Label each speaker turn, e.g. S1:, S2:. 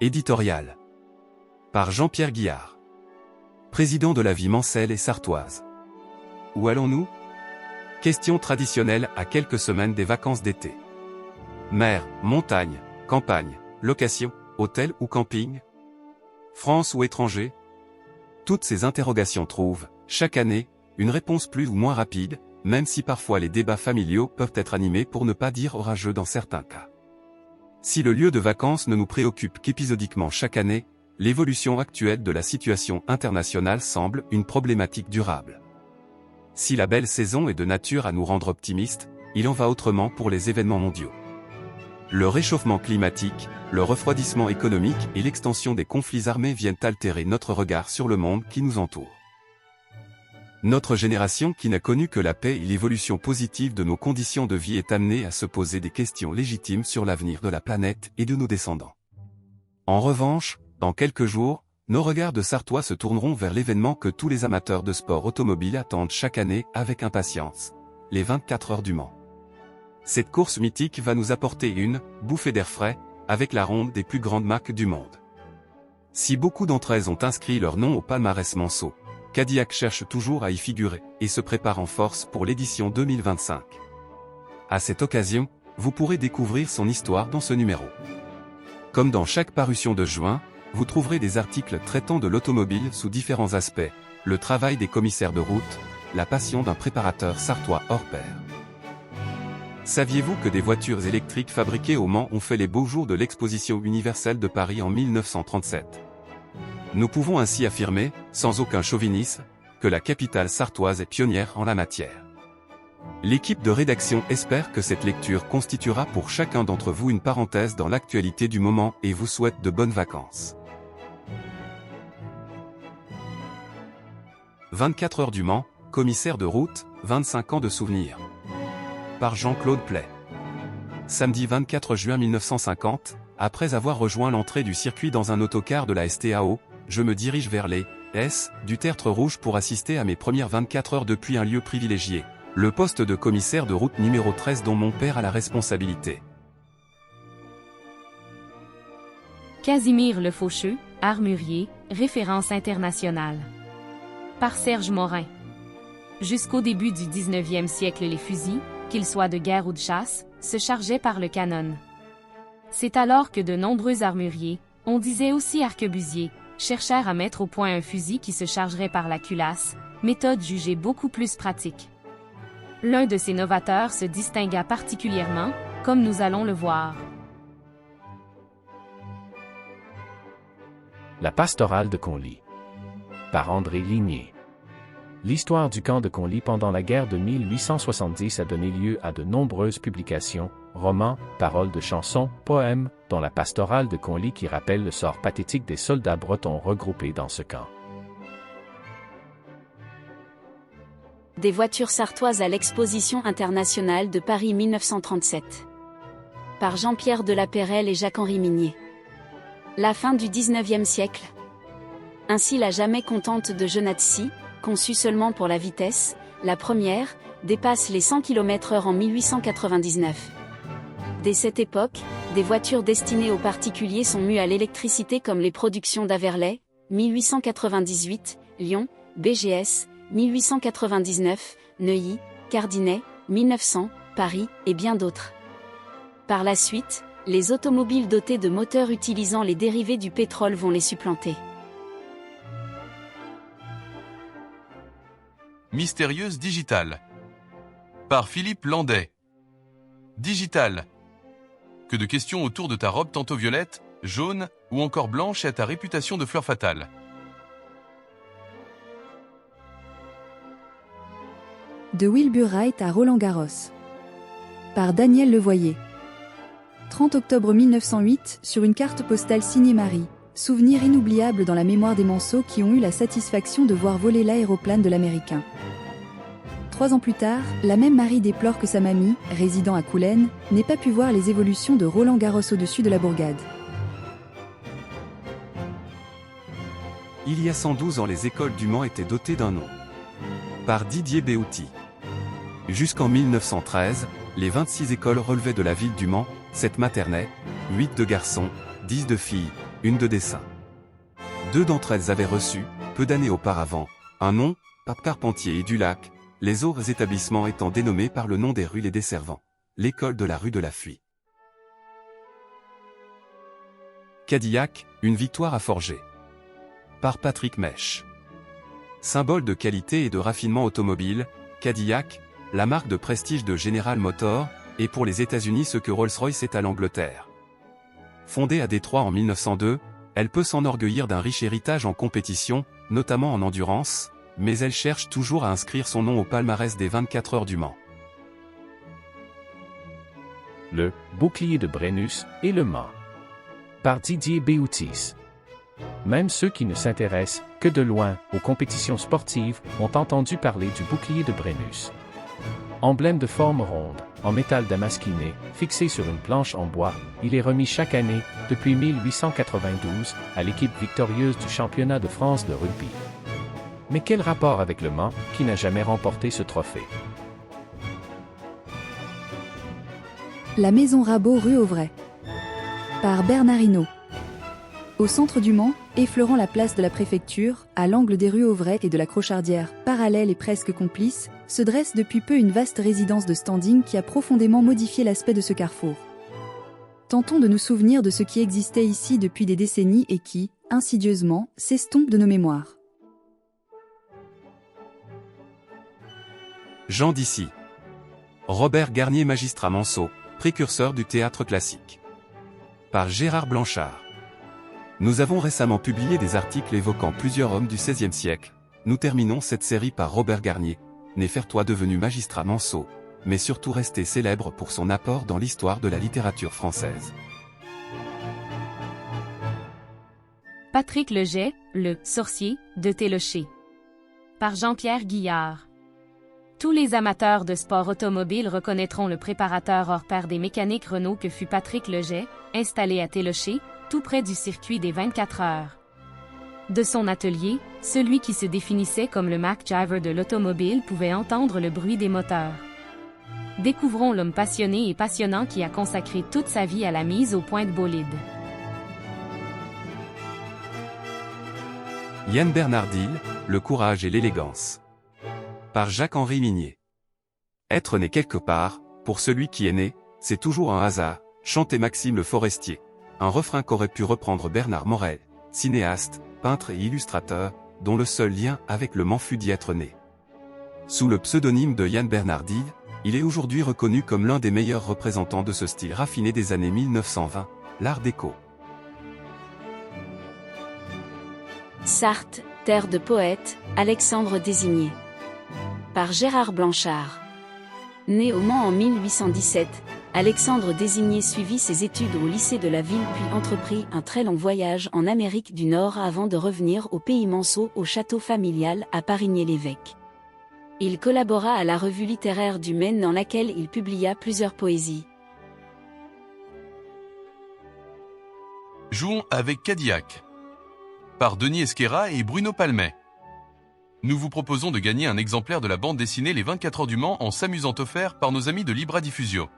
S1: Éditorial. Par Jean-Pierre Guillard. Président de la vie mancelle et sartoise. Où allons-nous? Question traditionnelle à quelques semaines des vacances d'été. Mer, montagne, campagne, location, hôtel ou camping? France ou étranger? Toutes ces interrogations trouvent, chaque année, une réponse plus ou moins rapide, même si parfois les débats familiaux peuvent être animés pour ne pas dire orageux dans certains cas. Si le lieu de vacances ne nous préoccupe qu'épisodiquement chaque année, l'évolution actuelle de la situation internationale semble une problématique durable. Si la belle saison est de nature à nous rendre optimistes, il en va autrement pour les événements mondiaux. Le réchauffement climatique, le refroidissement économique et l'extension des conflits armés viennent altérer notre regard sur le monde qui nous entoure. Notre génération qui n'a connu que la paix et l'évolution positive de nos conditions de vie est amenée à se poser des questions légitimes sur l'avenir de la planète et de nos descendants. En revanche, dans quelques jours, nos regards de Sartois se tourneront vers l'événement que tous les amateurs de sport automobile attendent chaque année avec impatience, les 24 heures du Mans. Cette course mythique va nous apporter une bouffée d'air frais, avec la ronde des plus grandes marques du monde. Si beaucoup d'entre elles ont inscrit leur nom au palmarès Manceau, Cadillac cherche toujours à y figurer, et se prépare en force pour l'édition 2025. À cette occasion, vous pourrez découvrir son histoire dans ce numéro. Comme dans chaque parution de juin, vous trouverez des articles traitant de l'automobile sous différents aspects, le travail des commissaires de route, la passion d'un préparateur sartois hors pair. Saviez-vous que des voitures électriques fabriquées au Mans ont fait les beaux jours de l'Exposition universelle de Paris en 1937? Nous pouvons ainsi affirmer, sans aucun chauvinisme, que la capitale sartoise est pionnière en la matière. L'équipe de rédaction espère que cette lecture constituera pour chacun d'entre vous une parenthèse dans l'actualité du moment et vous souhaite de bonnes vacances. 24 heures du Mans, commissaire de route, 25 ans de souvenirs. Par Jean-Claude Play. Samedi 24 juin 1950, après avoir rejoint l'entrée du circuit dans un autocar de la STAO, je me dirige vers les S du Tertre Rouge pour assister à mes premières 24 heures depuis un lieu privilégié, le poste de commissaire de route numéro 13 dont mon père a la responsabilité.
S2: Casimir Le Faucheux, armurier, référence internationale. Par Serge Morin. Jusqu'au début du 19e siècle, les fusils, qu'ils soient de guerre ou de chasse, se chargeaient par le canon. C'est alors que de nombreux armuriers, on disait aussi arquebusiers, cherchèrent à mettre au point un fusil qui se chargerait par la culasse, méthode jugée beaucoup plus pratique. L'un de ces novateurs se distingua particulièrement, comme nous allons le voir.
S3: La pastorale de Conly. Par André Ligné. L'histoire du camp de Conly pendant la guerre de 1870 a donné lieu à de nombreuses publications, romans, paroles de chansons, poèmes, dont la pastorale de Conly qui rappelle le sort pathétique des soldats bretons regroupés dans ce camp.
S4: Des voitures sartoises à l'Exposition internationale de Paris 1937. Par Jean-Pierre Delapérelle et Jacques-Henri Minier. La fin du XIXe siècle. Ainsi la jamais contente de Genatsi, conçue seulement pour la vitesse, la première, dépasse les 100 km/h en 1899. Dès cette époque, des voitures destinées aux particuliers sont mues à l'électricité comme les productions d'Averley, 1898, Lyon, BGS, 1899, Neuilly, Cardinet, 1900, Paris, et bien d'autres. Par la suite, les automobiles dotées de moteurs utilisant les dérivés du pétrole vont les supplanter.
S5: Mystérieuse digitale. Par Philippe Landais. Digital. Que de questions autour de ta robe tantôt violette, jaune ou encore blanche et à ta réputation de fleur fatale.
S6: De Wilbur Wright à Roland-Garros. Par Daniel Levoyer. 30 octobre 1908, sur une carte postale signée Marie. Souvenir inoubliable dans la mémoire des Manceaux qui ont eu la satisfaction de voir voler l'aéroplane de l'Américain. 3 ans plus tard, la même Marie déplore que sa mamie, résidant à Coulennes, n'ait pas pu voir les évolutions de Roland-Garros au-dessus de la bourgade.
S1: Il y a 112 ans, les écoles du Mans étaient dotées d'un nom. Par Didier Béouty. Jusqu'en 1913, les 26 écoles relevaient de la ville du Mans, 7 maternelles, 8 de garçons, 10 de filles, une de dessin. 2 d'entre elles avaient reçu, peu d'années auparavant, un nom, Pape Carpentier et Dulac, les autres établissements étant dénommés par le nom des rues les desservant. L'école de la rue de la Fuie. Cadillac, une victoire à forger. Par Patrick Mèche. Symbole de qualité et de raffinement automobile, Cadillac, la marque de prestige de General Motors, est pour les États-Unis ce que Rolls-Royce est à l'Angleterre. Fondée à Détroit en 1902, elle peut s'enorgueillir d'un riche héritage en compétition, notamment en endurance, mais elle cherche toujours à inscrire son nom au palmarès des 24 heures du Mans.
S3: Le bouclier de Brennus et le Mans. Par Didier Béoutis. Même ceux qui ne s'intéressent que de loin aux compétitions sportives ont entendu parler du bouclier de Brennus. Emblème de forme ronde, en métal damasquiné, fixé sur une planche en bois, il est remis chaque année, depuis 1892, à l'équipe victorieuse du championnat de France de rugby. Mais quel rapport avec le Mans, qui n'a jamais remporté ce trophée?
S6: La maison Rabot rue Auvray. Par Bernard Hinault. Au centre du Mans, effleurant la place de la préfecture, à l'angle des rues Auvray et de la Crochardière, parallèle et presque complice, se dresse depuis peu une vaste résidence de standing qui a profondément modifié l'aspect de ce carrefour. Tentons de nous souvenir de ce qui existait ici depuis des décennies et qui, insidieusement, s'estompe de nos mémoires.
S1: Jean d'Issy. Robert Garnier magistrat Manceau, précurseur du théâtre classique. Par Gérard Blanchard. Nous avons récemment publié des articles évoquant plusieurs hommes du XVIe siècle. Nous terminons cette série par Robert Garnier, Néfertois devenu magistrat Manceau, mais surtout resté célèbre pour son apport dans l'histoire de la littérature française.
S2: Patrick Leget, le sorcier de Télocher. Par Jean-Pierre Guillard. Tous les amateurs de sport automobile reconnaîtront le préparateur hors pair des mécaniques Renault que fut Patrick Leget, installé à Télocher, tout près du circuit des 24 heures. De son atelier, celui qui se définissait comme le MacGyver de l'automobile pouvait entendre le bruit des moteurs. Découvrons l'homme passionné et passionnant qui a consacré toute sa vie à la mise au point de bolides.
S1: Yann Bernardil, le courage et l'élégance. Par Jacques-Henri Minier. Être né quelque part, pour celui qui est né, c'est toujours un hasard, chantait Maxime Le Forestier. Un refrain qu'aurait pu reprendre Bernard Morel, cinéaste, peintre et illustrateur, dont le seul lien avec le Mans fut d'y être né. Sous le pseudonyme de Yann Bernardil, il est aujourd'hui reconnu comme l'un des meilleurs représentants de ce style raffiné des années 1920, l'art déco.
S4: Sarthe, terre de poètes, Alexandre Désigné. Par Gérard Blanchard. Né au Mans en 1817, Alexandre Désigné suivit ses études au lycée de la ville puis entreprit un très long voyage en Amérique du Nord avant de revenir au pays manceau au château familial à Parigné-l'Évêque. Il collabora à la revue littéraire du Maine dans laquelle il publia plusieurs poésies.
S5: Jouons avec Cadillac. Par Denis Esquerra et Bruno Palmet. Nous vous proposons de gagner un exemplaire de la bande dessinée Les 24 heures du Mans en s'amusant offert par nos amis de Libra Diffusio.